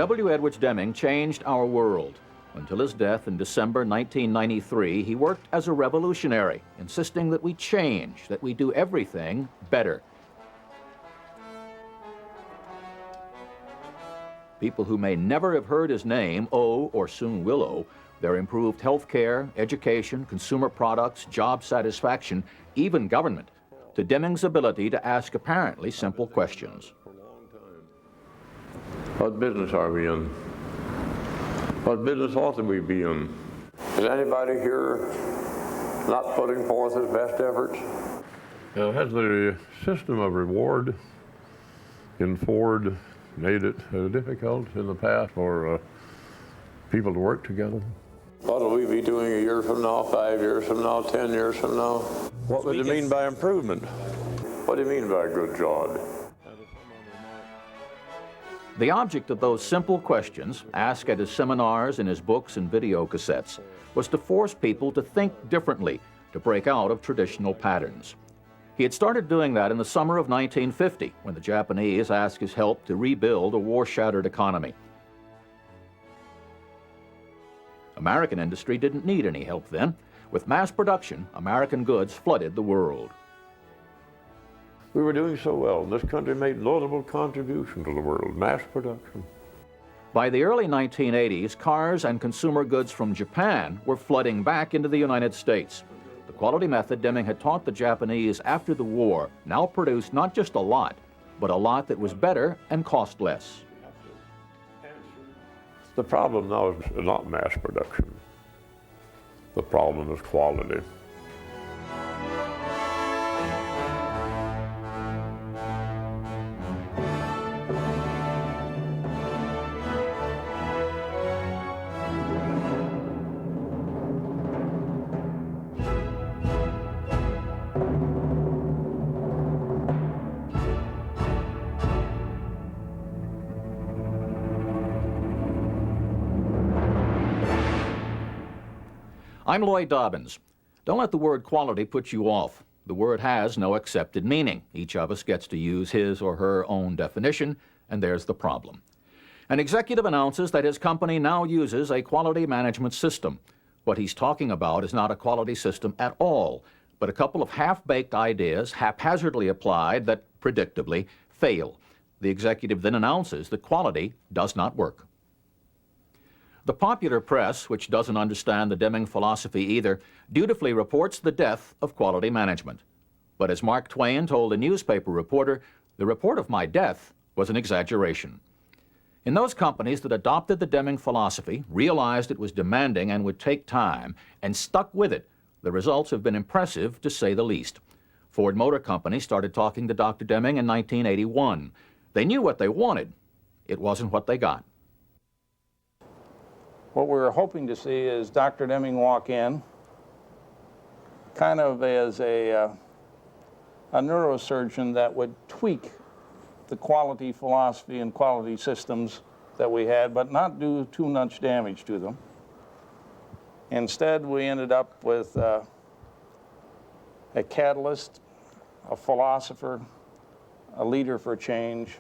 W. Edwards Deming changed our world. Until his death in December 1993, he worked as a revolutionary, insisting that we change, that we do everything better. People who may never have heard his name owe, or soon will owe, their improved health care, education, consumer products, job satisfaction, even government, to Deming's ability to ask apparently simple questions. What business are we in? What business ought we be in? Is anybody here not putting forth his best efforts? Has the system of reward in Ford made it difficult in the past for people to work together? What will we be doing a year from now, 5 years from now, 10 years from now? What would you mean by improvement? What do you mean by a good job? The object of those simple questions, asked at his seminars, in his books and video cassettes, was to force people to think differently, to break out of traditional patterns. He had started doing that in the summer of 1950, when the Japanese asked his help to rebuild a war-shattered economy. American industry didn't need any help then. With mass production, American goods flooded the world. We were doing so well. This country made notable contribution to the world, mass production. By the early 1980s, cars and consumer goods from Japan were flooding back into the United States. The quality method Deming had taught the Japanese after the war now produced not just a lot, but a lot that was better and cost less. The problem now is not mass production. The problem is quality. I'm Lloyd Dobbins. Don't let the word quality put you off. The word has no accepted meaning. Each of us gets to use his or her own definition, and there's the problem. An executive announces that his company now uses a quality management system. What he's talking about is not a quality system at all, but a couple of half-baked ideas haphazardly applied that, predictably, fail. The executive then announces that quality does not work. The popular press, which doesn't understand the Deming philosophy either, dutifully reports the death of quality management. But as Mark Twain told a newspaper reporter, the report of my death was an exaggeration. In those companies that adopted the Deming philosophy, realized it was demanding and would take time, and stuck with it, the results have been impressive, to say the least. Ford Motor Company started talking to Dr. Deming in 1981. They knew what they wanted. It wasn't what they got. What we're hoping to see is Dr. Deming walk in, kind of as a neurosurgeon that would tweak the quality philosophy and quality systems that we had, but not do too much damage to them. Instead, we ended up with a catalyst, a philosopher, a leader for change,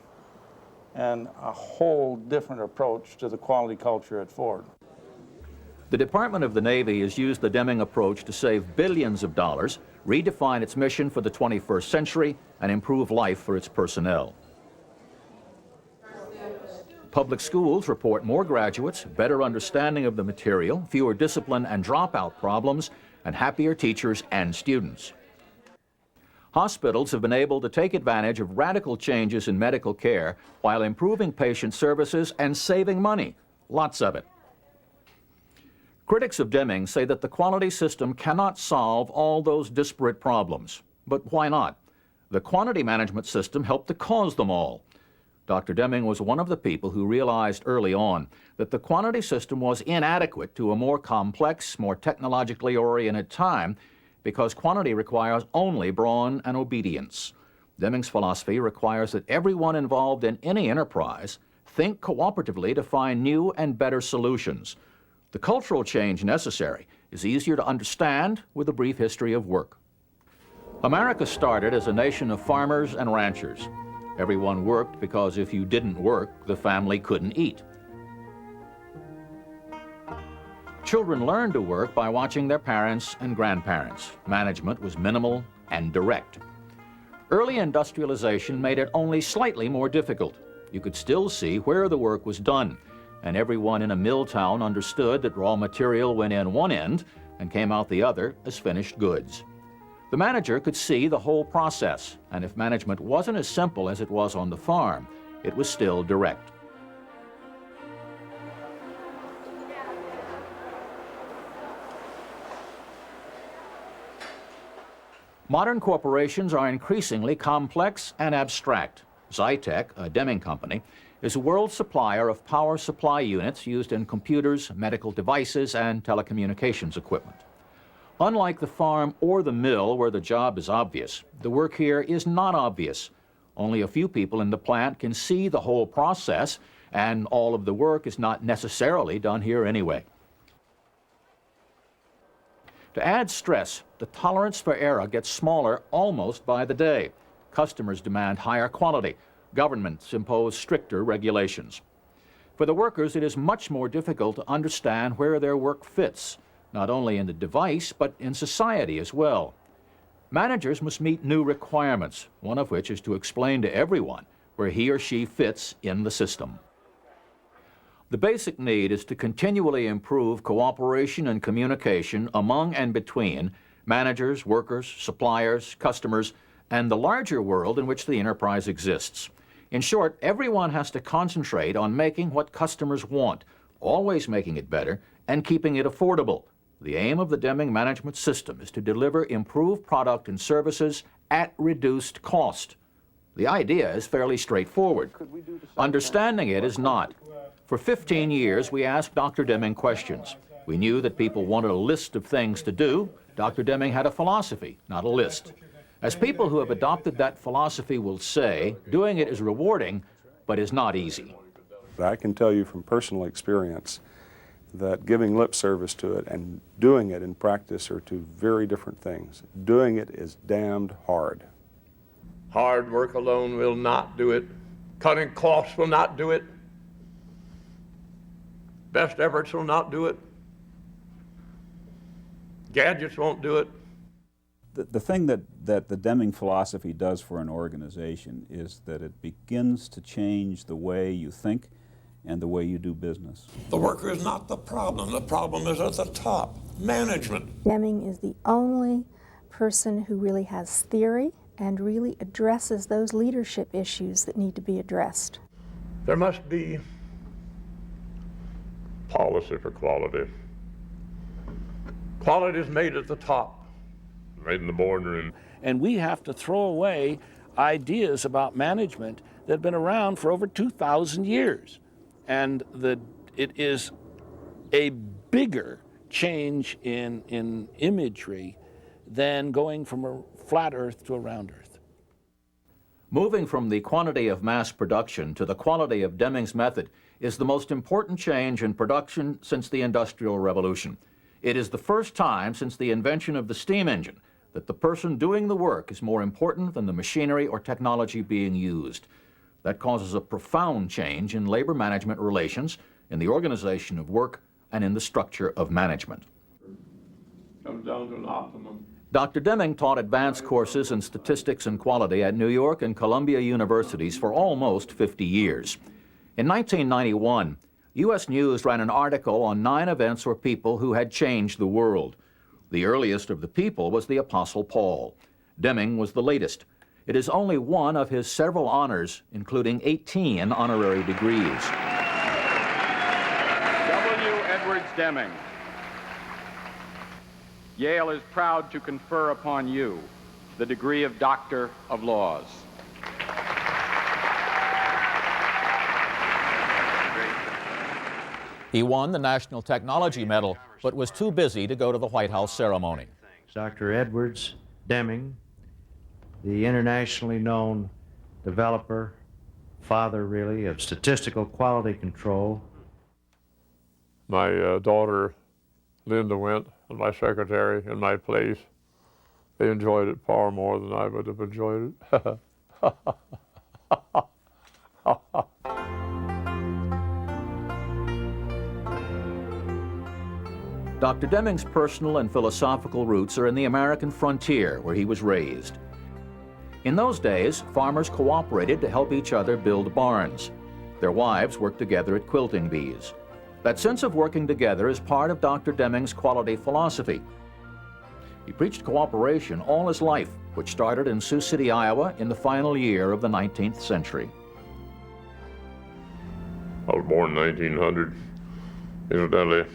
and a whole different approach to the quality culture at Ford. The Department of the Navy has used the Deming approach to save billions of dollars, redefine its mission for the 21st century, and improve life for its personnel. Public schools report more graduates, better understanding of the material, fewer discipline and dropout problems, and happier teachers and students. Hospitals have been able to take advantage of radical changes in medical care while improving patient services and saving money, lots of it. Critics of Deming say that the quality system cannot solve all those disparate problems. But why not? The quantity management system helped to cause them all. Dr. Deming was one of the people who realized early on that the quantity system was inadequate to a more complex, more technologically oriented time because quantity requires only brawn and obedience. Deming's philosophy requires that everyone involved in any enterprise think cooperatively to find new and better solutions. The cultural change necessary is easier to understand with a brief history of work. America started as a nation of farmers and ranchers. Everyone worked because if you didn't work, the family couldn't eat. Children learned to work by watching their parents and grandparents. Management was minimal and direct. Early industrialization made it only slightly more difficult. You could still see where the work was done, and everyone in a mill town understood that raw material went in one end and came out the other as finished goods. The manager could see the whole process, and if management wasn't as simple as it was on the farm, it was still direct. Modern corporations are increasingly complex and abstract. Zytec, a Deming company, is a world supplier of power supply units used in computers, medical devices, and telecommunications equipment. Unlike the farm or the mill where the job is obvious, the work here is not obvious. Only a few people in the plant can see the whole process, and all of the work is not necessarily done here anyway. To add stress, the tolerance for error gets smaller almost by the day. Customers demand higher quality. Governments impose stricter regulations. For the workers, it is much more difficult to understand where their work fits, not only in the device, but in society as well. Managers must meet new requirements, one of which is to explain to everyone where he or she fits in the system. The basic need is to continually improve cooperation and communication among and between managers, workers, suppliers, customers, and the larger world in which the enterprise exists. In short, everyone has to concentrate on making what customers want, always making it better, and keeping it affordable. The aim of the Deming management system is to deliver improved product and services at reduced cost. The idea is fairly straightforward. Understanding it is not. For 15 years, we asked Dr. Deming questions. We knew that people wanted a list of things to do. Dr. Deming had a philosophy, not a list. As people who have adopted that philosophy will say, doing it is rewarding, but is not easy. I can tell you from personal experience that giving lip service to it and doing it in practice are two very different things. Doing it is damned hard. Hard work alone will not do it. Cutting costs will not do it. Best efforts will not do it. Gadgets won't do it. The thing that the Deming philosophy does for an organization is that it begins to change the way you think and the way you do business. The worker is not the problem. The problem is at the top, management. Deming is the only person who really has theory and really addresses those leadership issues that need to be addressed. There must be policy for quality. Quality is made at the top, made in the boardroom. And we have to throw away ideas about management that have been around for over 2,000 years. And it is a bigger change in imagery than going from a flat earth to a round earth. Moving from the quantity of mass production to the quality of Deming's method is the most important change in production since the Industrial Revolution. It is the first time since the invention of the steam engine that the person doing the work is more important than the machinery or technology being used. That causes a profound change in labor management relations, in the organization of work, and in the structure of management. Comes down to an optimum. Dr. Deming taught advanced courses in statistics and quality at New York and Columbia universities for almost 50 years. In 1991, U.S. News ran an article on 9 events or people who had changed the world. The earliest of the people was the Apostle Paul. Deming was the latest. It is only one of his several honors, including 18 honorary degrees. W. Edwards Deming. Yale is proud to confer upon you the degree of Doctor of Laws. He won the National Technology Medal, but was too busy to go to the White House ceremony. Dr. Edwards Deming, the internationally known developer, father really, of statistical quality control. My daughter, Linda, went, and my secretary in my place. They enjoyed it far more than I would have enjoyed it. Dr. Deming's personal and philosophical roots are in the American frontier, where he was raised. In those days, farmers cooperated to help each other build barns. Their wives worked together at quilting bees. That sense of working together is part of Dr. Deming's quality philosophy. He preached cooperation all his life, which started in Sioux City, Iowa in the final year of the 19th century. I was born in 1900. Incidentally,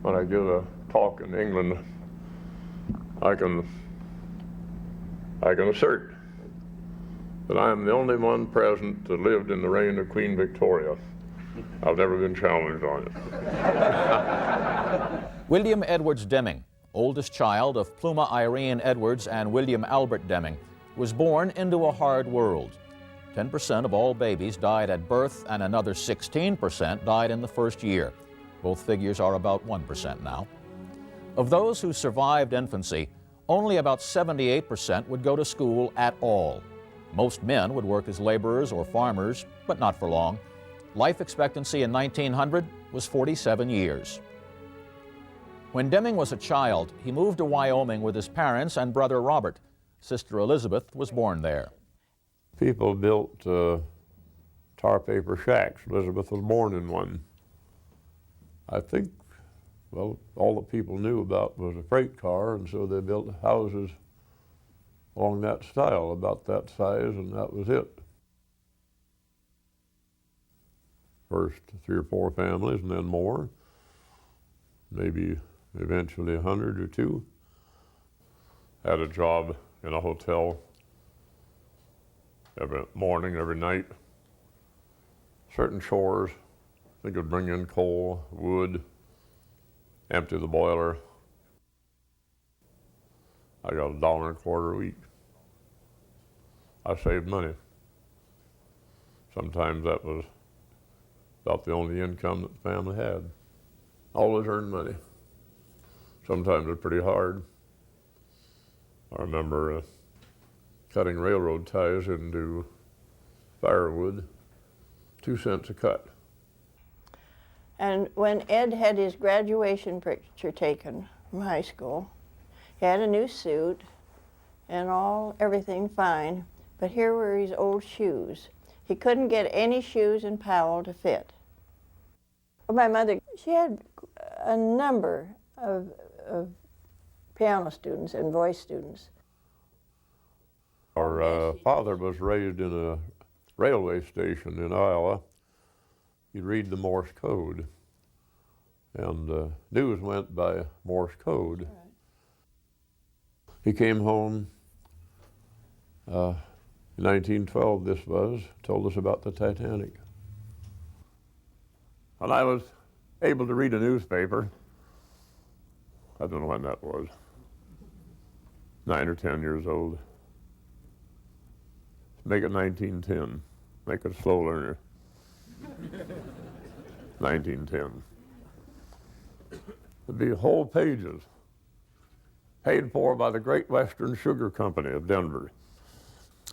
when I give a talk in England, I can assert that I am the only one present that lived in the reign of Queen Victoria. I've never been challenged on it. William Edwards Deming, oldest child of Pluma Irene Edwards and William Albert Deming, was born into a hard world. 10% of all babies died at birth, and another 16% died in the first year. Both figures are about 1% now. Of those who survived infancy, only about 78% would go to school at all. Most men would work as laborers or farmers, but not for long. Life expectancy in 1900 was 47 years. When Deming was a child, he moved to Wyoming with his parents and brother Robert. Sister Elizabeth was born there. People built tar paper shacks. Elizabeth was born in one. I think, well, all that people knew about was a freight car, and so they built houses along that style, about that size, and that was it. First 3 or 4 families, and then more, maybe eventually 100 or 2. Had a job in a hotel every morning, every night. Certain chores. They could bring in coal, wood, empty the boiler. I got $1.25 a week. I saved money. Sometimes that was about the only income that the family had. Always earned money. Sometimes it's pretty hard. I remember cutting railroad ties into firewood, 2 cents a cut. And when Ed had his graduation picture taken from high school, he had a new suit and everything fine, but here were his old shoes. He couldn't get any shoes in Powell to fit. My mother, she had a number of piano students and voice students. Our father was raised in a railway station in Iowa. He'd read the Morse code, and news went by Morse code. Right. He came home in 1912, this was, told us about the Titanic. And I was able to read a newspaper. I don't know when that was, 9 or 10 years old. Make it 1910, make it a slow learner. 1910. There'd be whole pages paid for by the Great Western Sugar Company of Denver.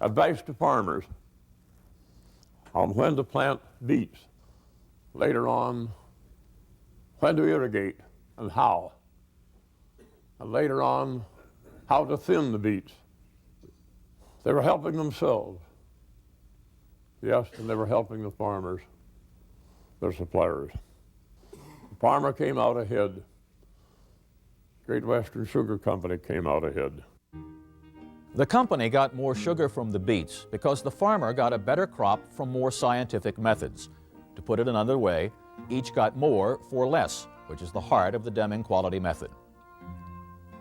Advice to farmers on when to plant beets. Later on, when to irrigate and how. And later on, how to thin the beets. They were helping themselves. Yes, and they were helping the farmers, their suppliers. The farmer came out ahead. Great Western Sugar Company came out ahead. The company got more sugar from the beets because the farmer got a better crop from more scientific methods. To put it another way, each got more for less, which is the heart of the Deming quality method.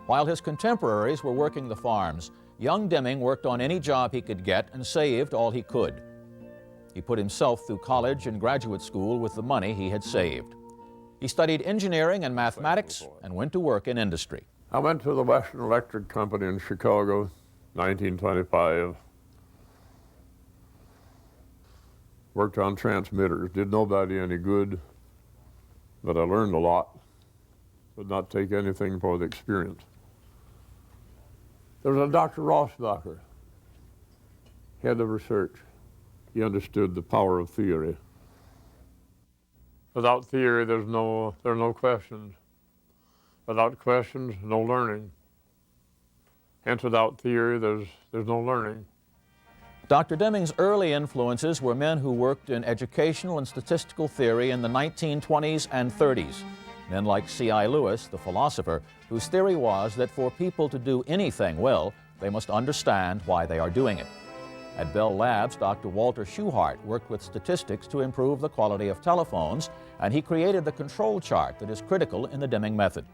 While his contemporaries were working the farms, young Deming worked on any job he could get and saved all he could. He put himself through college and graduate school with the money he had saved. He studied engineering and mathematics and went to work in industry. I went to the Western Electric Company in Chicago, 1925. Worked on transmitters, did nobody any good, but I learned a lot. Would not take anything for the experience. There was a Dr. Rossbacher, head of research. He understood the power of theory. Without theory, there are no questions. Without questions, no learning. Hence, without theory, there's no learning. Dr. Deming's early influences were men who worked in educational and statistical theory in the 1920s and 30s. Men like C.I. Lewis, the philosopher, whose theory was that for people to do anything well, they must understand why they are doing it. At Bell Labs, Dr. Walter Schuhart worked with statistics to improve the quality of telephones, and he created the control chart that is critical in the Deming method.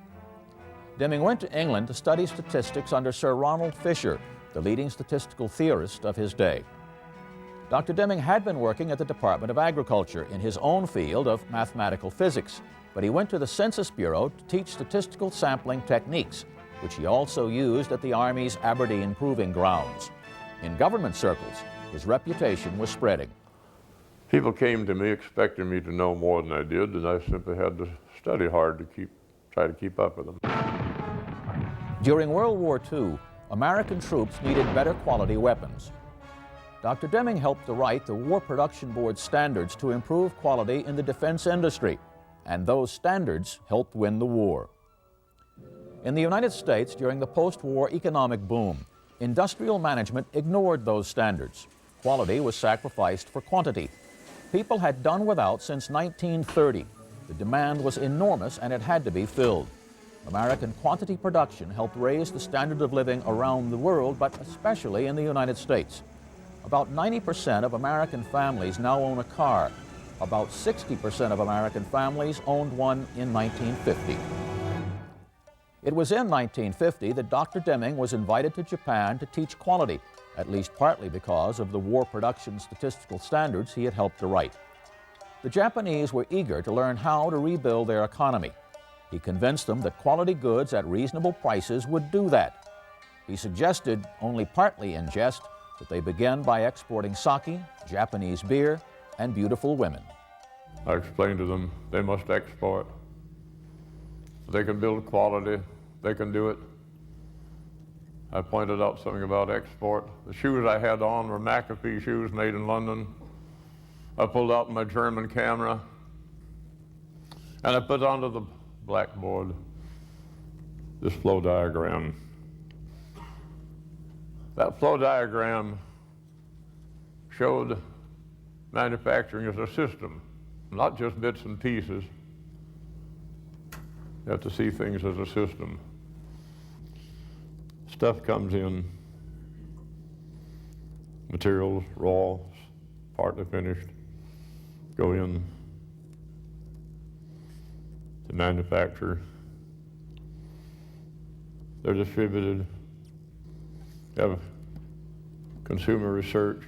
Deming went to England to study statistics under Sir Ronald Fisher, the leading statistical theorist of his day. Dr. Deming had been working at the Department of Agriculture in his own field of mathematical physics, but he went to the Census Bureau to teach statistical sampling techniques, which he also used at the Army's Aberdeen Proving Grounds. In government circles, his reputation was spreading. People came to me expecting me to know more than I did, and I simply had to study hard to try to keep up with them. During World War II, American troops needed better quality weapons. Dr. Deming helped to write the War Production Board standards to improve quality in the defense industry, and those standards helped win the war. In the United States, during the post-war economic boom, industrial management ignored those standards. Quality was sacrificed for quantity. People had done without since 1930. The demand was enormous and it had to be filled. American quantity production helped raise the standard of living around the world, but especially in the United States. About 90% of American families now own a car. About 60% of American families owned one in 1950. It was in 1950 that Dr. Deming was invited to Japan to teach quality, at least partly because of the war production statistical standards he had helped to write. The Japanese were eager to learn how to rebuild their economy. He convinced them that quality goods at reasonable prices would do that. He suggested, only partly in jest, that they begin by exporting sake, Japanese beer, and beautiful women. I explained to them they must export. They can build quality, they can do it. I pointed out something about export. The shoes I had on were McAfee shoes made in London. I pulled out my German camera and I put onto the blackboard this flow diagram. That flow diagram showed manufacturing as a system, not just bits and pieces. You have to see things as a system. Stuff comes in, materials, raw, partly finished, go in to manufacture. They're distributed. You have consumer research.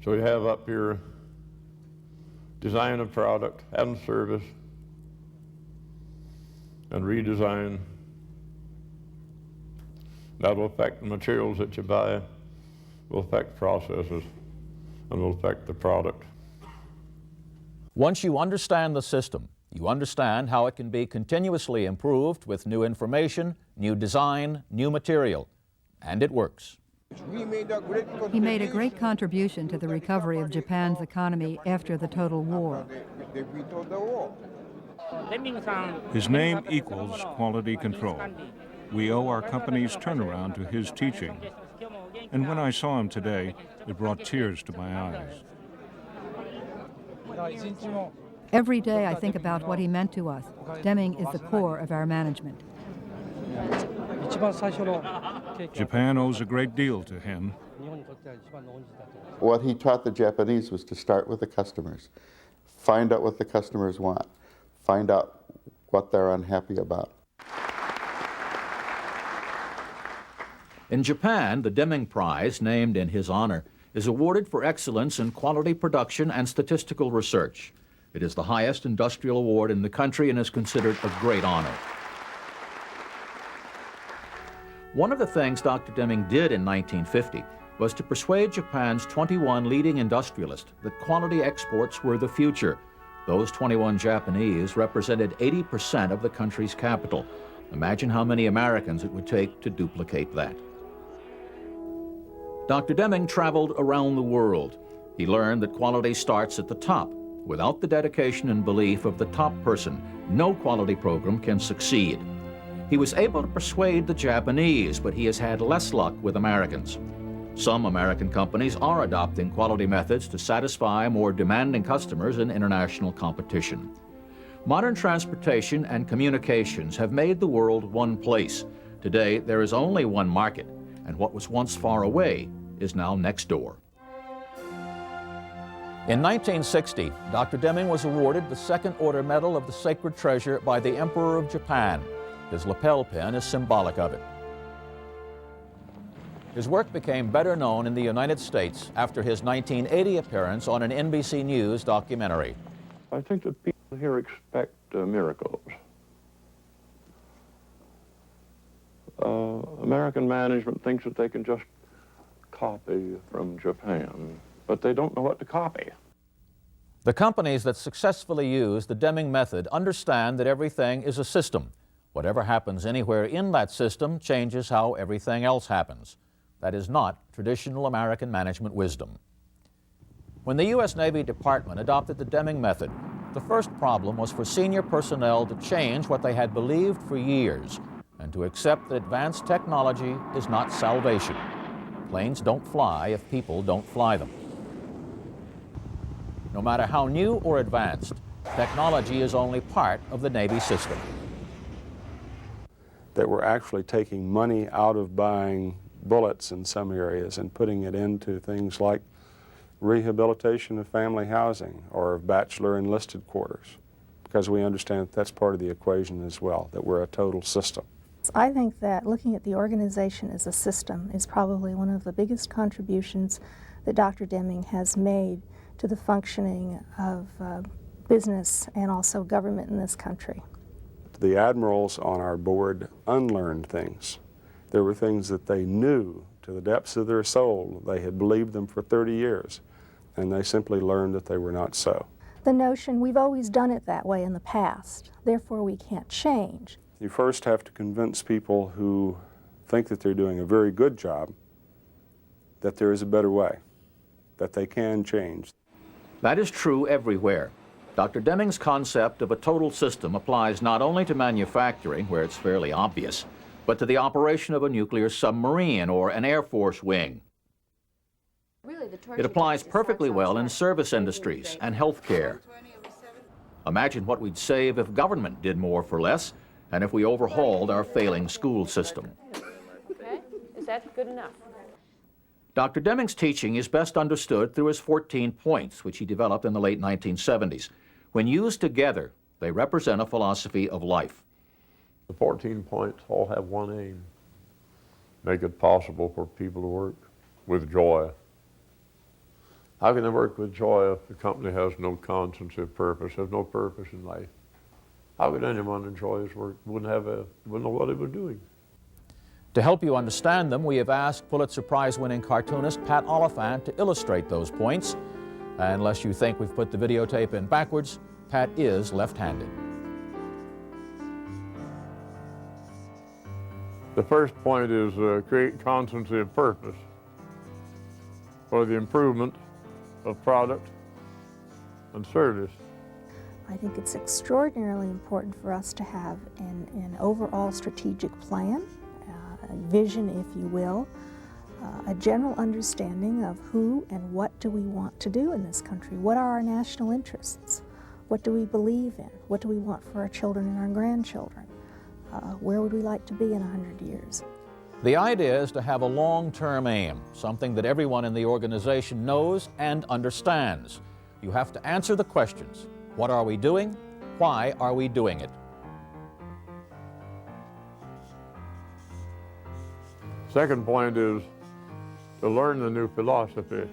So we have up here design of product and service and redesign. That will affect the materials that you buy, will affect processes, and will affect the product. Once you understand the system, you understand how it can be continuously improved with new information, new design, new material, and it works. He made a great contribution to the recovery of Japan's economy after the total war. His name equals quality control. We owe our company's turnaround to his teaching. And when I saw him today, it brought tears to my eyes. Every day I think about what he meant to us. Deming is the core of our management. Japan owes a great deal to him. What he taught the Japanese was to start with the customers. Find out what the customers want. Find out what they're unhappy about. In Japan, the Deming Prize, named in his honor, is awarded for excellence in quality production and statistical research. It is the highest industrial award in the country and is considered a great honor. One of the things Dr. Deming did in 1950 was to persuade Japan's 21 leading industrialists that quality exports were the future. Those 21 Japanese represented 80% of the country's capital. Imagine how many Americans it would take to duplicate that. Dr. Deming traveled around the world. He learned that quality starts at the top, Without the dedication and belief of the top person, no quality program can succeed. He was able to persuade the Japanese, but he has had less luck with Americans. Some American companies are adopting quality methods to satisfy more demanding customers in international competition. Modern transportation and communications have made the world one place. Today, there is only one market, and what was once far away is now next door. In 1960, Dr. Deming was awarded the Second Order Medal of the Sacred Treasure by the Emperor of Japan. His lapel pin is symbolic of it. His work became better known in the United States after his 1980 appearance on an NBC News documentary. I think that people here expect miracles. American management thinks that they can just copy from Japan, but they don't know what to copy. The companies that successfully use the Deming method understand that everything is a system. Whatever happens anywhere in that system changes how everything else happens. That is not traditional American management wisdom. When the U.S. Navy Department adopted the Deming method, the first problem was for senior personnel to change what they had believed for years and to accept that advanced technology is not salvation. Planes don't fly if people don't fly them. No matter how new or advanced, technology is only part of the Navy system. That we're actually taking money out of buying bullets in some areas and putting it into things like rehabilitation of family housing or of bachelor enlisted quarters, because we understand that that's part of the equation as well, that we're a total system. I think that looking at the organization as a system is probably one of the biggest contributions that Dr. Deming has made to the functioning of business and also government in this country. The admirals on our board unlearned things. There were things that they knew to the depths of their soul. They had believed them for 30 years, and they simply learned that they were not so. The notion, we've always done it that way in the past, therefore we can't change. You first have to convince people who think that they're doing a very good job that there is a better way, that they can change. That is true everywhere. Dr. Deming's concept of a total system applies not only to manufacturing, where it's fairly obvious, but to the operation of a nuclear submarine or an Air Force wing. It applies perfectly well in service industries and healthcare. Imagine what we'd save if government did more for less and if we overhauled our failing school system. Okay, is that good enough? Dr. Deming's teaching is best understood through his 14 points, which he developed in the late 1970s. When used together, they represent a philosophy of life. The 14 points all have one aim: make it possible for people to work with joy. How can they work with joy if the company has no constancy of purpose, has no purpose in life? How could anyone enjoy his work? Wouldn't know what he was doing. To help you understand them, we have asked Pulitzer Prize-winning cartoonist Pat Oliphant to illustrate those points. Unless you think we've put the videotape in backwards, Pat is left-handed. The first point is create constancy of purpose for the improvement of product and service. I think it's extraordinarily important for us to have an overall strategic plan, a vision, if you will, a general understanding of who and what do we want to do in this country. What are our national interests? What do we believe in? What do we want for our children and our grandchildren? Where would we like to be in 100 years? The idea is to have a long-term aim, something that everyone in the organization knows and understands. You have to answer the questions. What are we doing? Why are we doing it? Second point is to learn the new philosophy.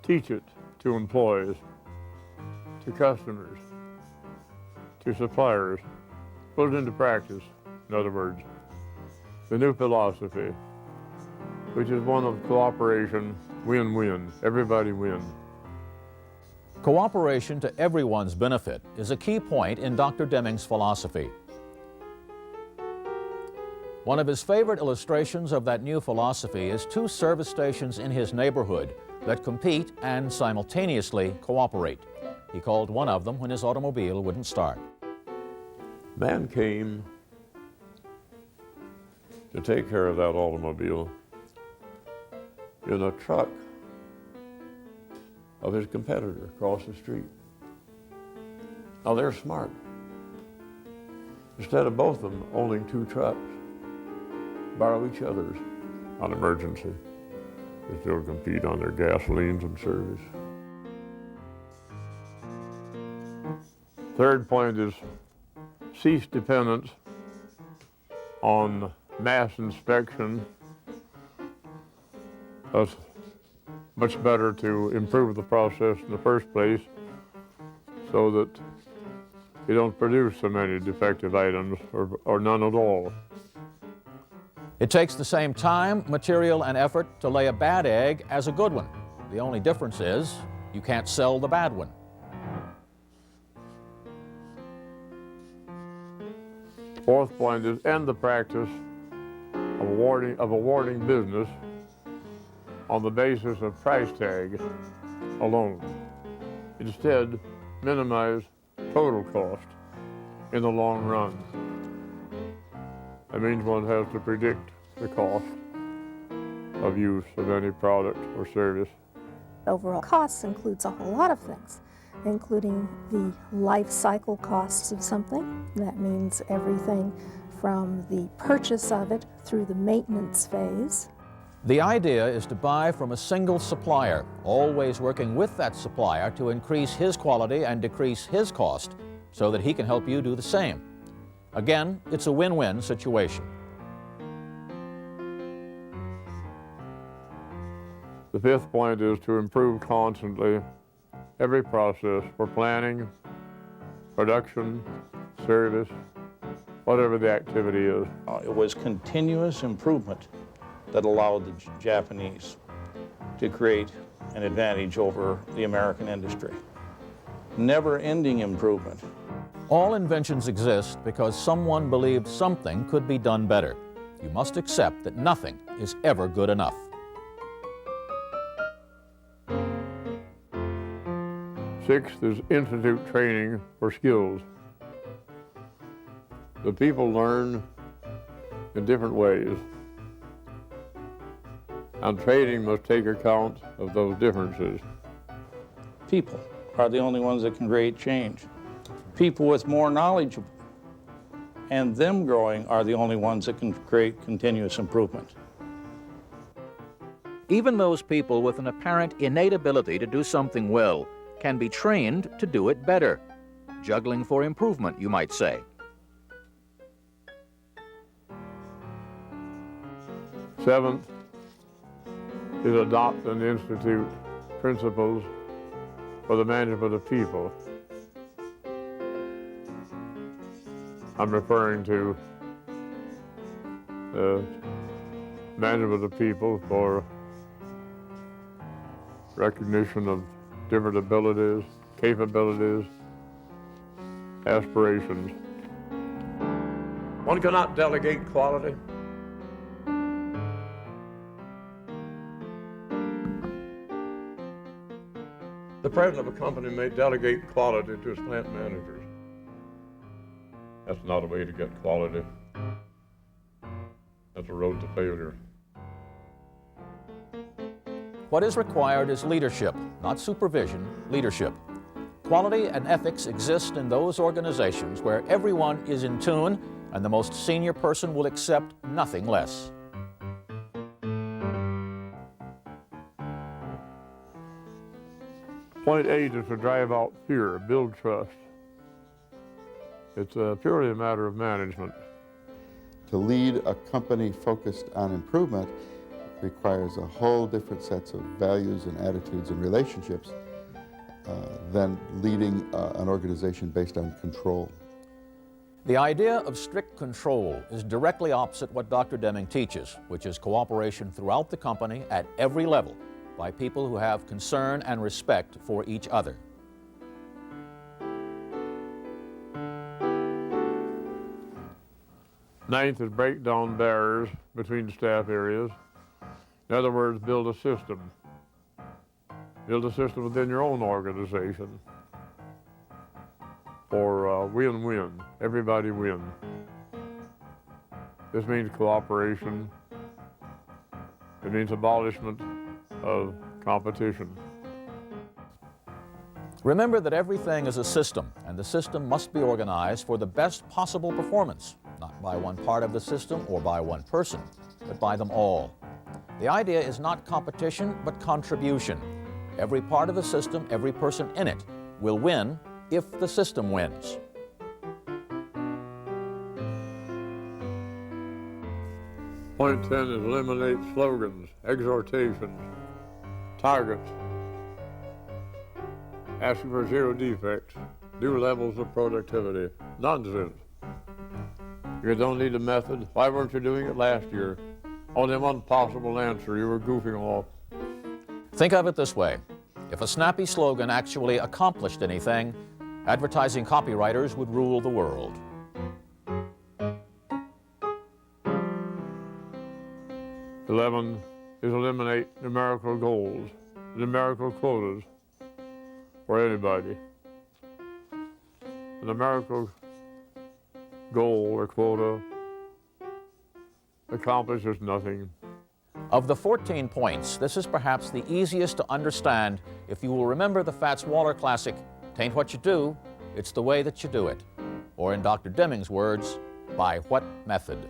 Teach it to employees, to customers, to suppliers. Put it into practice, in other words. The new philosophy, which is one of cooperation, win-win, everybody wins. Cooperation to everyone's benefit is a key point in Dr. Deming's philosophy. One of his favorite illustrations of that new philosophy is two service stations in his neighborhood, that compete and simultaneously cooperate. He called one of them when his automobile wouldn't start. Man came to take care of that automobile in a truck of his competitor across the street. Now they're smart. Instead of both of them owning two trucks, borrow each other's on emergency. They still compete on their gasolines and service. Third point is cease dependence on mass inspection. That's much better to improve the process in the first place so that you don't produce so many defective items or none at all. It takes the same time, material, and effort to lay a bad egg as a good one. The only difference is you can't sell the bad one. Fourth point is end the practice of awarding business on the basis of price tag alone. Instead, minimize total cost in the long run. That means one has to predict the cost of use of any product or service. Overall costs includes a whole lot of things, including the life cycle costs of something. That means everything from the purchase of it through the maintenance phase. The idea is to buy from a single supplier, always working with that supplier to increase his quality and decrease his cost so that he can help you do the same. Again, it's a win-win situation. The fifth point is to improve constantly every process for planning, production, service, whatever the activity is. It was continuous improvement that allowed the Japanese to create an advantage over the American industry. Never-ending improvement. All inventions exist because someone believed something could be done better. You must accept that nothing is ever good enough. Sixth is institute training for skills. The people learn in different ways, and training must take account of those differences. People are the only ones that can create change. People with more knowledge and them growing are the only ones that can create continuous improvement. Even those people with an apparent innate ability to do something well can be trained to do it better. Juggling for improvement, you might say. Seventh is adopt and institute principles for the management of people. I'm referring to management of people for recognition of different abilities, capabilities, aspirations. One cannot delegate quality. The president of a company may delegate quality to his plant managers. That's not a way to get quality. That's a road to failure. What is required is leadership, not supervision, leadership. Quality and ethics exist in those organizations where everyone is in tune and the most senior person will accept nothing less. Point 8 is to drive out fear, build trust. It's purely a matter of management. To lead a company focused on improvement requires a whole different sets of values and attitudes and relationships than leading an organization based on control. The idea of strict control is directly opposite what Dr. Deming teaches, which is cooperation throughout the company at every level by people who have concern and respect for each other. Ninth is break down barriers between staff areas. In other words, build a system Build a system within your own organization for win-win, everybody win. This means cooperation. It means abolishment of competition. Remember that everything is a system, and the system must be organized for the best possible performance, not by one part of the system or by one person, but by them all. The idea is not competition, but contribution. Every part of the system, every person in it, will win if the system wins. Point 10 is eliminate slogans, exhortations, targets, asking for 0 defects, new levels of productivity. Nonsense. You don't need a method. Why weren't you doing it last year? Only one possible answer, you were goofing off. Think of it this way. If a snappy slogan actually accomplished anything, advertising copywriters would rule the world. Eleven is eliminate numerical goals, numerical quotas for anybody. A numerical goal or quota accomplishes nothing. Of the 14 points, this is perhaps the easiest to understand if you will remember the Fats Waller classic, "Tain't what you do, it's the way that you do it." Or in Dr. Deming's words, by what method?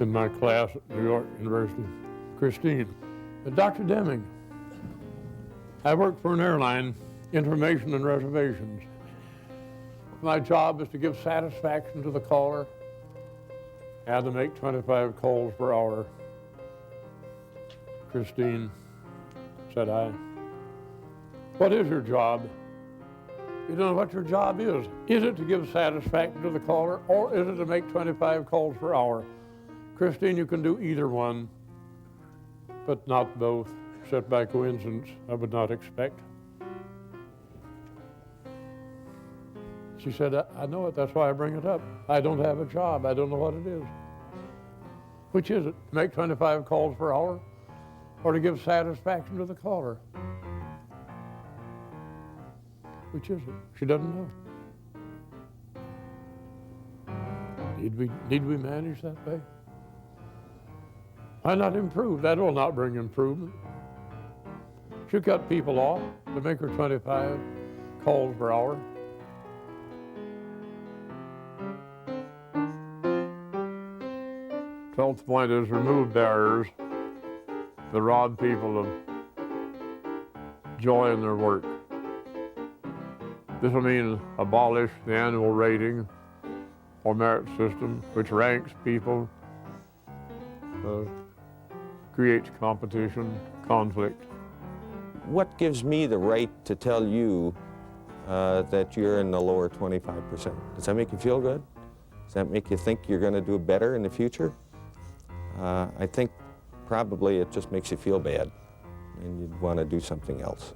In my class at New York University, Christine, Dr. Deming, I work for an airline, information and reservations. My job is to give satisfaction to the caller and to make 25 calls per hour. Christine, said I, what is your job? You don't know what your job is. Is it to give satisfaction to the caller, or is it to make 25 calls per hour? Christine, you can do either one, but not both, except by coincidence, I would not expect. She said, I know it, that's why I bring it up. I don't have a job, I don't know what it is. Which is it, to make 25 calls per hour, or to give satisfaction to the caller? Which is it? She doesn't know. Need we manage that way? Why not improve? That will not bring improvement. She cut people off to make her 25 calls per hour. Twelfth point is remove barriers that rob people of joy in their work. This will mean abolish the annual rating or merit system, which ranks people, creates competition, conflict. What gives me the right to tell you that you're in the lower 25%? Does that make you feel good? Does that make you think you're going to do better in the future? I think probably it just makes you feel bad and you'd want to do something else.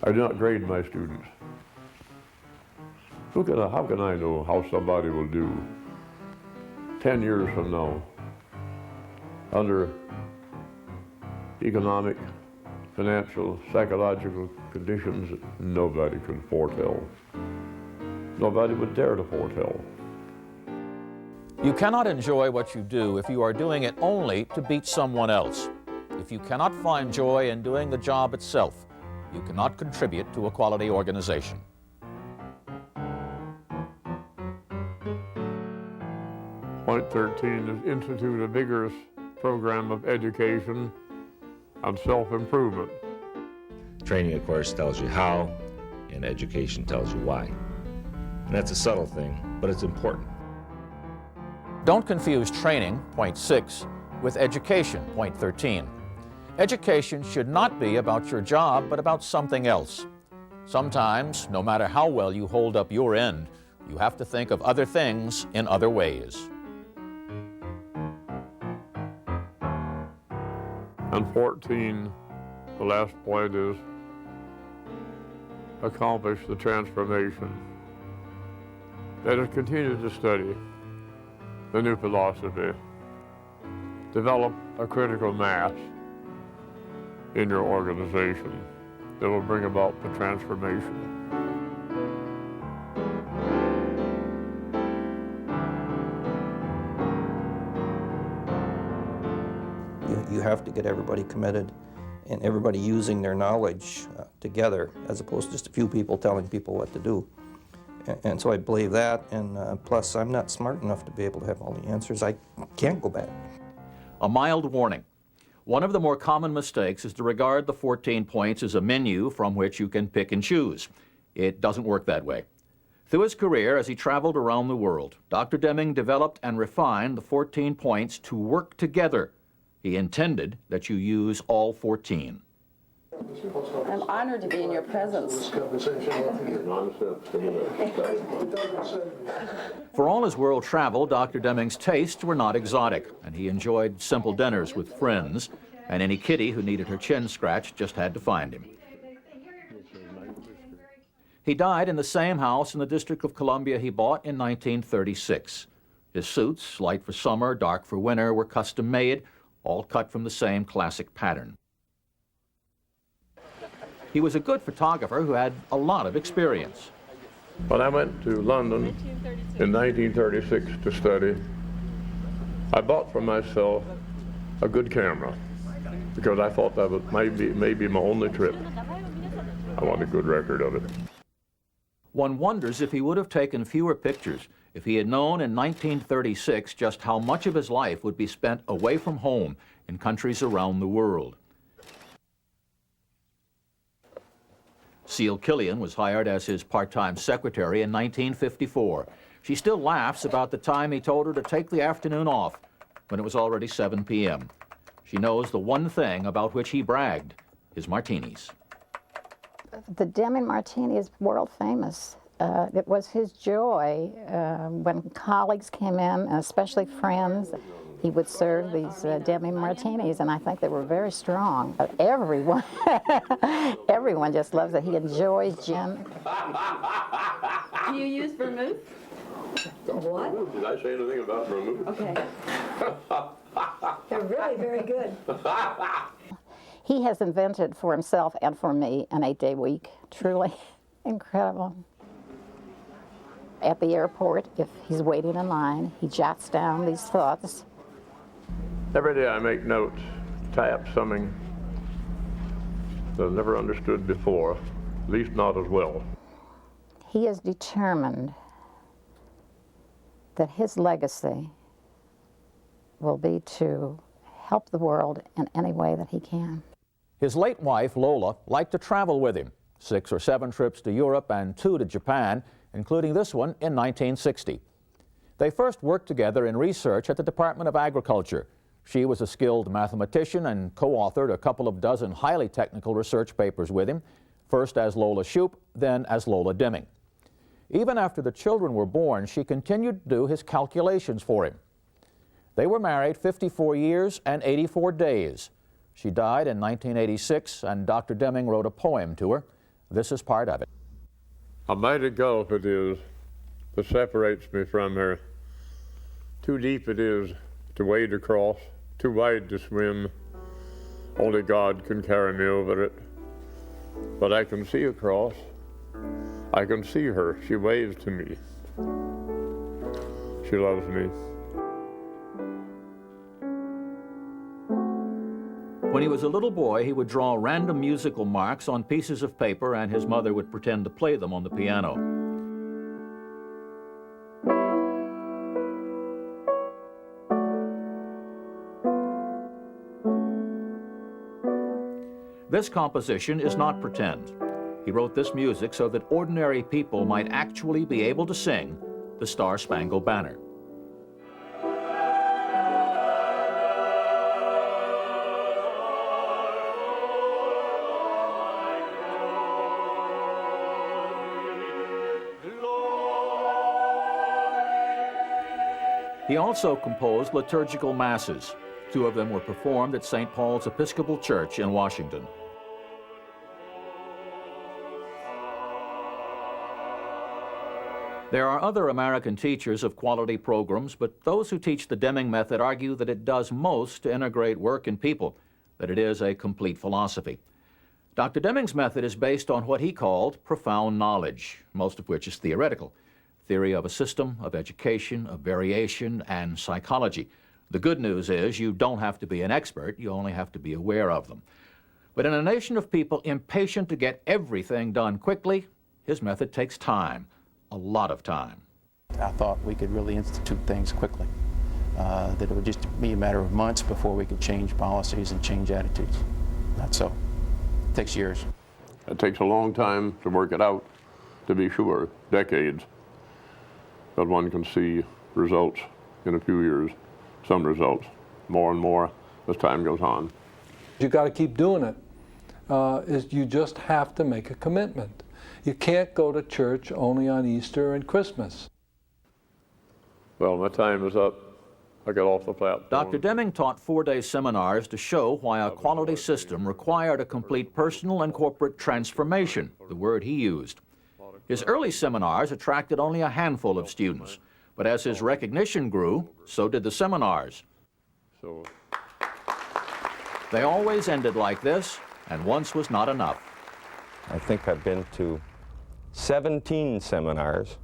I do not grade my students. How can I know how somebody will do 10 years from now under economic, financial, psychological conditions that nobody can foretell? Nobody would dare to foretell. You cannot enjoy what you do if you are doing it only to beat someone else. If you cannot find joy in doing the job itself, you cannot contribute to a quality organization. Point 13 is institute a vigorous program of education and self-improvement. Training, of course, tells you how, and education tells you why. And that's a subtle thing, but it's important. Don't confuse training, point 6, with education, point 13. Education should not be about your job, but about something else. Sometimes, no matter how well you hold up your end, you have to think of other things in other ways. And 14, the last point is accomplish the transformation. Let us continue to study the new philosophy develop a critical mass in your organization that will bring about the transformation. You have to get everybody committed and everybody using their knowledge together, as opposed to just a few people telling people what to do. And so I believe that, and plus I'm not smart enough to be able to have all the answers. I can't go back. A mild warning. One of the more common mistakes is to regard the 14 points as a menu from which you can pick and choose. It doesn't work that way. Through his career, as he traveled around the world, Dr. Deming developed and refined the 14 points to work together. He intended that you use all 14. I'm honored to be in your presence. For all his world travel, Dr. Deming's tastes were not exotic, and he enjoyed simple dinners with friends, and any kitty who needed her chin scratched just had to find him. He died in the same house in the District of Columbia he bought in 1936. His suits, light for summer, dark for winter, were custom made, all cut from the same classic pattern. He was a good photographer who had a lot of experience. When I went to London in 1936 to study, I bought for myself a good camera because I thought that was maybe my only trip. I want a good record of it. One wonders if he would have taken fewer pictures if he had known in 1936 just how much of his life would be spent away from home in countries around the world. Cecile Killian was hired as his part-time secretary in 1954. She still laughs about the time he told her to take the afternoon off when it was already 7 p.m. She knows the one thing about which he bragged, his martinis. The Deming Martini is world famous. It was his joy when colleagues came in, and especially friends. He would serve these Deming Martinis, and I think they were very strong. Everyone, everyone just loves it. He enjoys gin. Do you use vermouth? What? Did I say anything about vermouth? Okay. They're really very good. He has invented for himself and for me an 8-day week. Truly incredible. At the airport, if he's waiting in line, he jots down these thoughts. Every day I make notes, tap something that I've never understood before, at least not as well. He is determined that his legacy will be to help the world in any way that he can. His late wife, Lola, liked to travel with him. 6 or 7 trips to Europe and 2 to Japan, including this one in 1960. They first worked together in research at the Department of Agriculture. She was a skilled mathematician and co-authored a couple of dozen highly technical research papers with him, first as Lola Shoup, then as Lola Deming. Even after the children were born, she continued to do his calculations for him. They were married 54 years and 84 days. She died in 1986, and Dr. Deming wrote a poem to her. This is part of it. A mighty gulf it is that separates me from her. Too deep it is to wade across, too wide to swim. Only God can carry me over it. But I can see across. I can see her. She waves to me. She loves me. When he was a little boy, he would draw random musical marks on pieces of paper, and his mother would pretend to play them on the piano. This composition is not pretend. He wrote this music so that ordinary people might actually be able to sing the Star-Spangled Banner. He also composed liturgical masses. 2 of them were performed at St. Paul's Episcopal Church in Washington. There are other American teachers of quality programs, but those who teach the Deming method argue that it does most to integrate work and people, that it is a complete philosophy. Dr. Deming's method is based on what he called profound knowledge, most of which is theoretical. Theory of a system, of education, of variation, and psychology. The good news is you don't have to be an expert, you only have to be aware of them. But in a nation of people impatient to get everything done quickly, his method takes time, a lot of time. I thought we could really institute things quickly, that it would just be a matter of months before we could change policies and change attitudes. Not so. It takes years. It takes a long time to work it out, to be sure, decades. But one can see results in a few years, some results, more and more as time goes on. You got to keep doing it. You just have to make a commitment. You can't go to church only on Easter and Christmas. Well, my time is up. I got off the platform. Dr. Deming taught 4-day seminars to show why a quality system required a complete personal and corporate transformation, the word he used. His early seminars attracted only a handful of students, but as his recognition grew, so did the seminars. They always ended like this, and once was not enough. I think I've been to 17 seminars,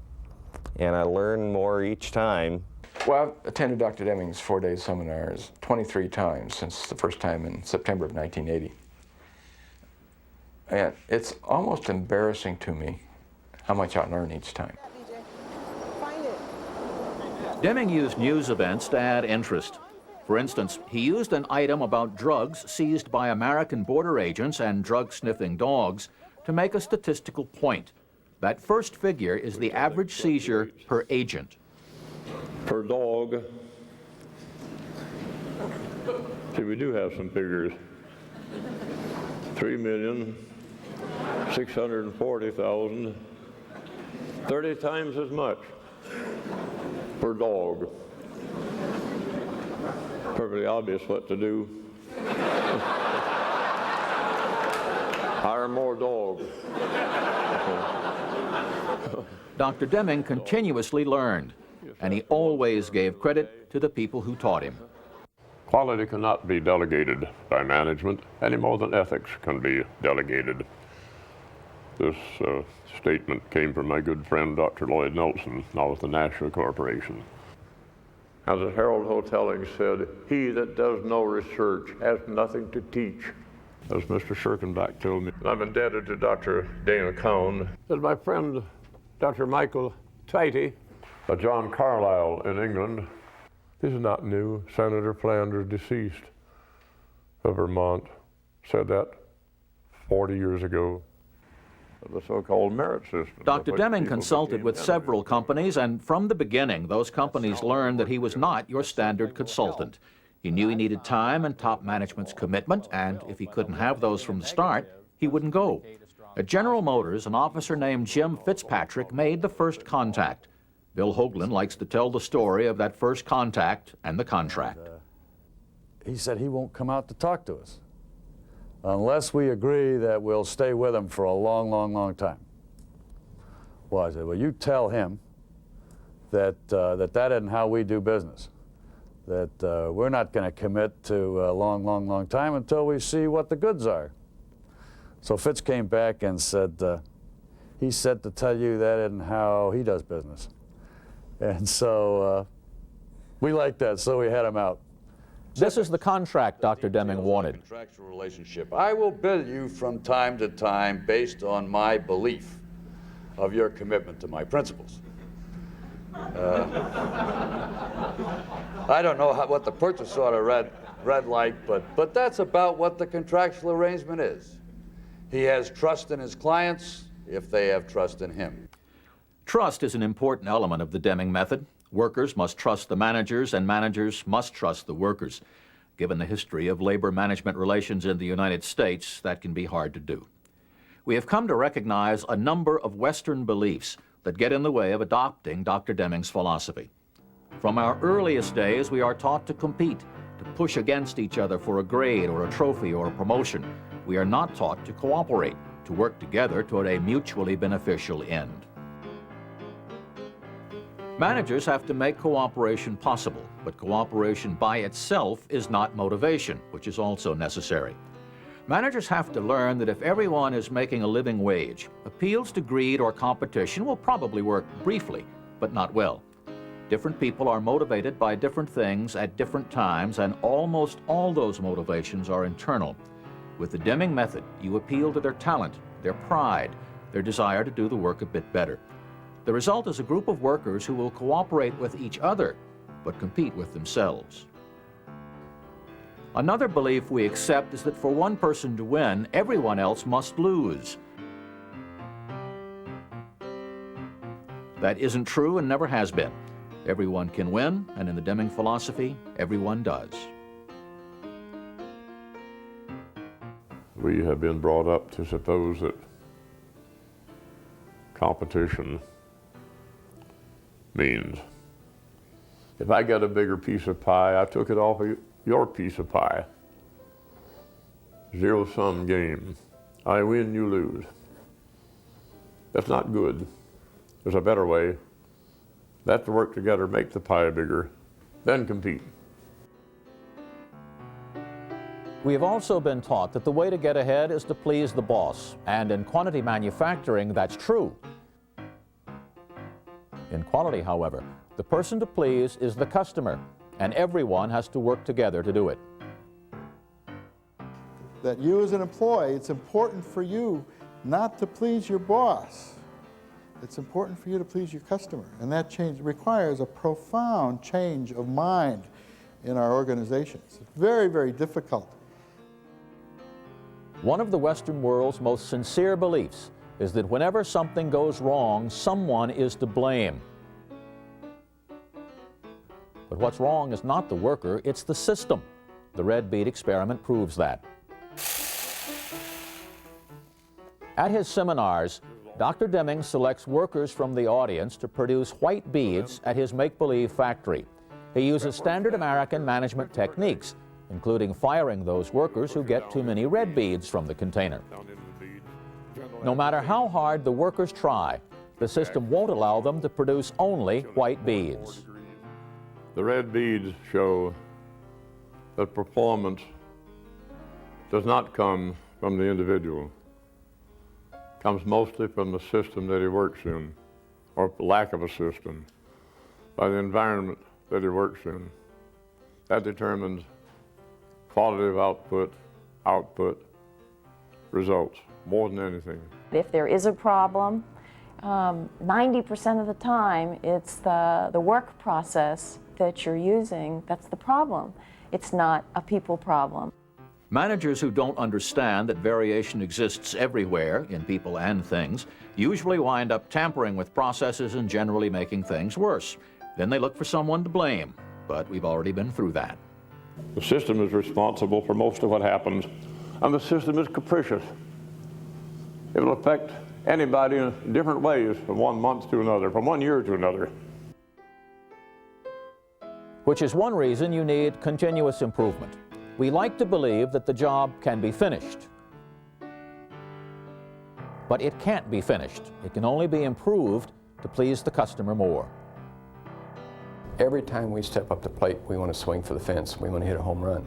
and I learn more each time. Well, I've attended Dr. Deming's 4-day seminars 23 times since the first time in September of 1980. And it's almost embarrassing to me how much I learn each time. Deming used news events to add interest. For instance, he used an item about drugs seized by American border agents and drug-sniffing dogs to make a statistical point. That first figure is the average seizure per agent. Per dog. See, we do have some figures. 3,640,000. 30 times as much per dog. Perfectly obvious what to do. Hire more dogs. Dr. Deming continuously learned, and he always gave credit to the people who taught him. Quality cannot be delegated by management any more than ethics can be delegated. This statement came from my good friend, Dr. Lloyd Nelson, now with the National Corporation. As the Herald Hotelling said, "He that does no research has nothing to teach," as Mr. Schirkenbach told me. I'm indebted to Dr. Dana Cohn. As my friend, Dr. Michael Tighty, John Carlyle in England. This is not new. Senator Flanders, deceased, of Vermont, said that 40 years ago. The so-called merit system. Dr. Deming consulted with several companies, and from the beginning, those companies learned that he was not your standard consultant. He knew he needed time and top management's commitment, and if he couldn't have those from the start, he wouldn't go. At General Motors, an officer named Jim Fitzpatrick made the first contact. Bill Hoagland likes to tell the story of that first contact and the contract. He said he won't come out to talk to us unless we agree that we'll stay with him for a long, long, long time. Well, I said, well, you tell him that that isn't how we do business, that we're not going to commit to a long, long, long time until we see what the goods are. So Fitz came back and said, he said to tell you that isn't how he does business. And so we liked that, so we had him out. This is the contract Dr. Deming wanted. Contractual relationship. I will bill you from time to time based on my belief of your commitment to my principles. I don't know what the purchase order read like, but that's about what the contractual arrangement is. He has trust in his clients if they have trust in him. Trust is an important element of the Deming method. Workers must trust the managers, and managers must trust the workers. Given the history of labor management relations in the United States, that can be hard to do. We have come to recognize a number of Western beliefs that get in the way of adopting Dr. Deming's philosophy. From our earliest days, we are taught to compete, to push against each other for a grade or a trophy or a promotion. We are not taught to cooperate, to work together toward a mutually beneficial end. Managers have to make cooperation possible, but cooperation by itself is not motivation, which is also necessary. Managers have to learn that if everyone is making a living wage, appeals to greed or competition will probably work briefly, but not well. Different people are motivated by different things at different times, and almost all those motivations are internal. With the Deming method, you appeal to their talent, their pride, their desire to do the work a bit better. The result is a group of workers who will cooperate with each other, but compete with themselves. Another belief we accept is that for one person to win, everyone else must lose. That isn't true and never has been. Everyone can win, and in the Deming philosophy, everyone does. We have been brought up to suppose that competition means if I got a bigger piece of pie, I took it off of your piece of pie. Zero-sum game. I win, you lose. That's not good. There's a better way. That's to work together, make the pie bigger, then compete. We have also been taught that the way to get ahead is to please the boss, and in quantity manufacturing, that's true. In quality, however, the person to please is the customer, and everyone has to work together to do it. That you as an employee, it's important for you not to please your boss. It's important for you to please your customer, and that change requires a profound change of mind in our organizations. It's very, very difficult. One of the Western world's most sincere beliefs is that whenever something goes wrong, someone is to blame. But what's wrong is not the worker, it's the system. The red bead experiment proves that. At his seminars, Dr. Deming selects workers from the audience to produce white beads at his make-believe factory. He uses standard American management techniques, including firing those workers who get too many red beads from the container. No matter how hard the workers try, the system won't allow them to produce only white beads. The red beads show that performance does not come from the individual. It comes mostly from the system that he works in, or lack of a system, by the environment that he works in. That determines quality of output, results, more than anything. If there is a problem, 90% of the time it's the work process that you're using that's the problem. It's not a people problem. Managers who don't understand that variation exists everywhere, in people and things, usually wind up tampering with processes and generally making things worse. Then they look for someone to blame, but we've already been through that. The system is responsible for most of what happens, and the system is capricious. It will affect anybody in different ways from one month to another, from one year to another. Which is one reason you need continuous improvement. We like to believe that the job can be finished. But it can't be finished. It can only be improved to please the customer more. Every time we step up the plate, we want to swing for the fence. We want to hit a home run.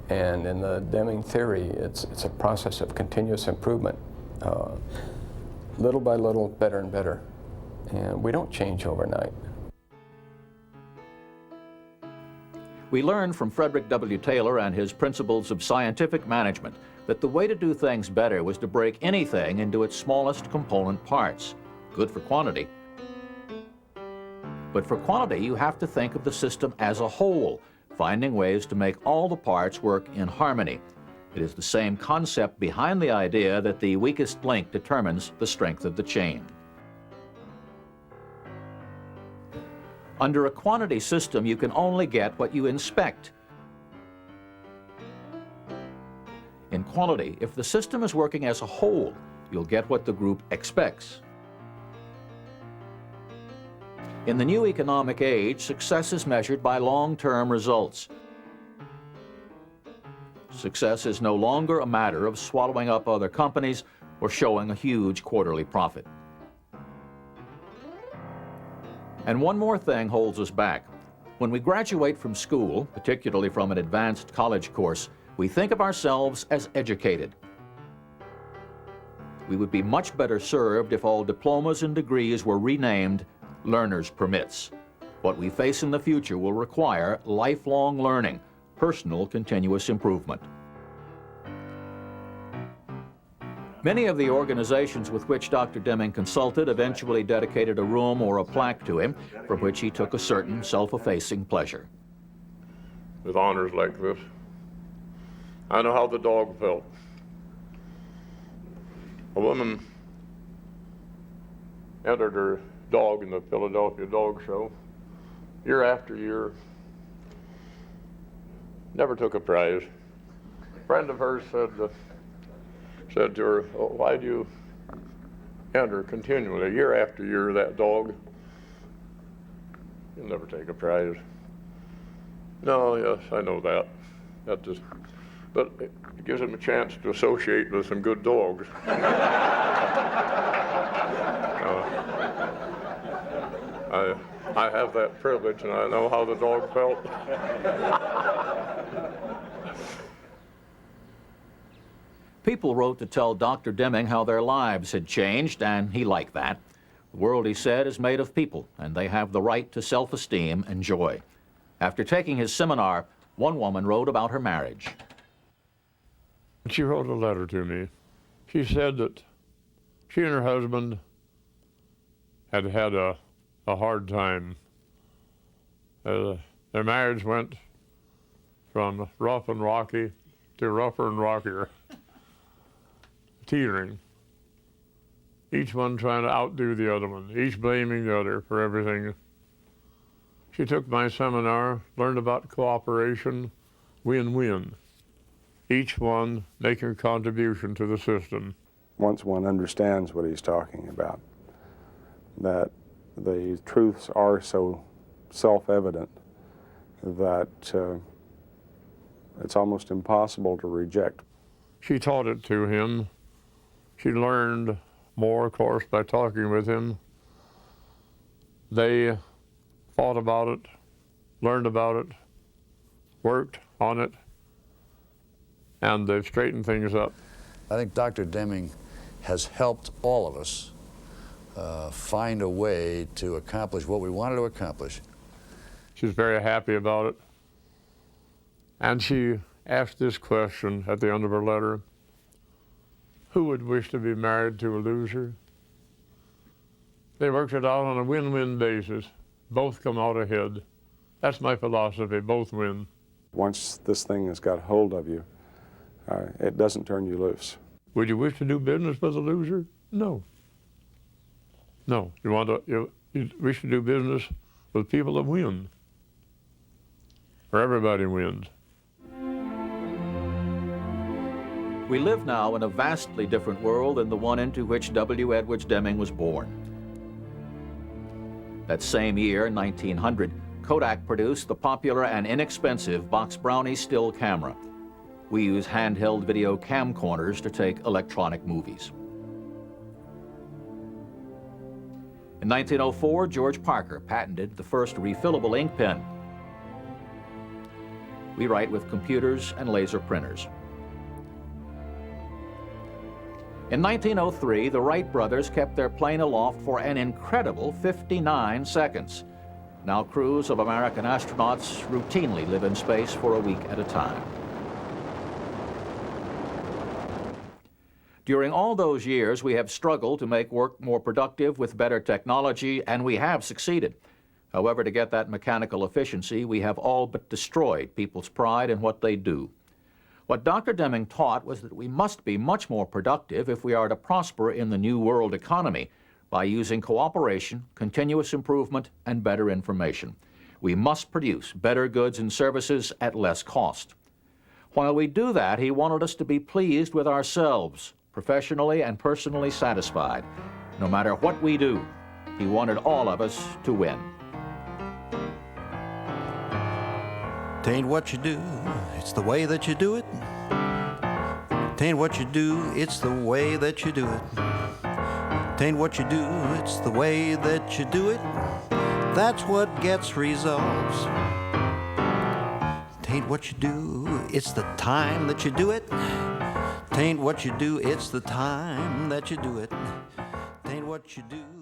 And in the Deming theory, it's a process of continuous improvement. Little by little, better and better. And we don't change overnight. We learned from Frederick W. Taylor and his principles of scientific management that the way to do things better was to break anything into its smallest component parts. Good for quantity. But for quality, you have to think of the system as a whole, finding ways to make all the parts work in harmony. It is the same concept behind the idea that the weakest link determines the strength of the chain. Under a quantity system, you can only get what you inspect. In quality, if the system is working as a whole, you'll get what the group expects. In the new economic age, success is measured by long-term results. Success is no longer a matter of swallowing up other companies or showing a huge quarterly profit. And one more thing holds us back. When we graduate from school, particularly from an advanced college course, we think of ourselves as educated. We would be much better served if all diplomas and degrees were renamed learner's permits. What we face in the future will require lifelong learning, personal continuous improvement. Many of the organizations with which Dr. Deming consulted eventually dedicated a room or a plaque to him, from which he took a certain self-effacing pleasure. With honors like this, I know how the dog felt. A woman entered her dog in the Philadelphia Dog Show year after year, never took a prize. A friend of hers said to her, "Oh, why do you enter continually, year after year, that dog? You'll never take a prize." "No, yes, I know that. But it gives him a chance to associate with some good dogs." I have that privilege, and I know how the dog felt. People wrote to tell Dr. Deming how their lives had changed, and he liked that. The world, he said, is made of people, and they have the right to self-esteem and joy. After taking his seminar, one woman wrote about her marriage. She wrote a letter to me. She said that she and her husband had had a hard time. Their marriage went from rough and rocky to rougher and rockier, teetering. Each one trying to outdo the other one, each blaming the other for everything. She took my seminar, learned about cooperation, win-win. Each one making a contribution to the system. Once one understands what he's talking about, that the truths are so self-evident that it's almost impossible to reject. She taught it to him. She learned more, of course, by talking with him. They thought about it, learned about it, worked on it, and they've straightened things up. I think Dr. Deming has helped all of us find a way to accomplish what we wanted to accomplish. She's very happy about it. And she asked this question at the end of her letter: who would wish to be married to a loser? They worked it out on a win-win basis. Both come out ahead. That's my philosophy, both win. Once this thing has got hold of you, it doesn't turn you loose. Would you wish to do business with a loser? No. No. You wish to do business with people that win, where everybody wins. We live now in a vastly different world than the one into which W. Edwards Deming was born. That same year, 1900, Kodak produced the popular and inexpensive Box Brownie still camera. We use handheld video camcorders to take electronic movies. In 1904, George Parker patented the first refillable ink pen. We write with computers and laser printers. In 1903, the Wright brothers kept their plane aloft for an incredible 59 seconds. Now crews of American astronauts routinely live in space for a week at a time. During all those years, we have struggled to make work more productive with better technology, and we have succeeded. However, to get that mechanical efficiency, we have all but destroyed people's pride in what they do. What Dr. Deming taught was that we must be much more productive if we are to prosper in the new world economy by using cooperation, continuous improvement, and better information. We must produce better goods and services at less cost. While we do that, he wanted us to be pleased with ourselves, professionally and personally satisfied. No matter what we do, he wanted all of us to win. Tain't what you do, it's the way that you do it. Tain't what you do, it's the way that you do it. Tain't what you do, it's the way that you do it. that's what gets results. Tain't what you do, it's the time that you do it. Tain't what you do, it's the time that you do it. Tain't what you do.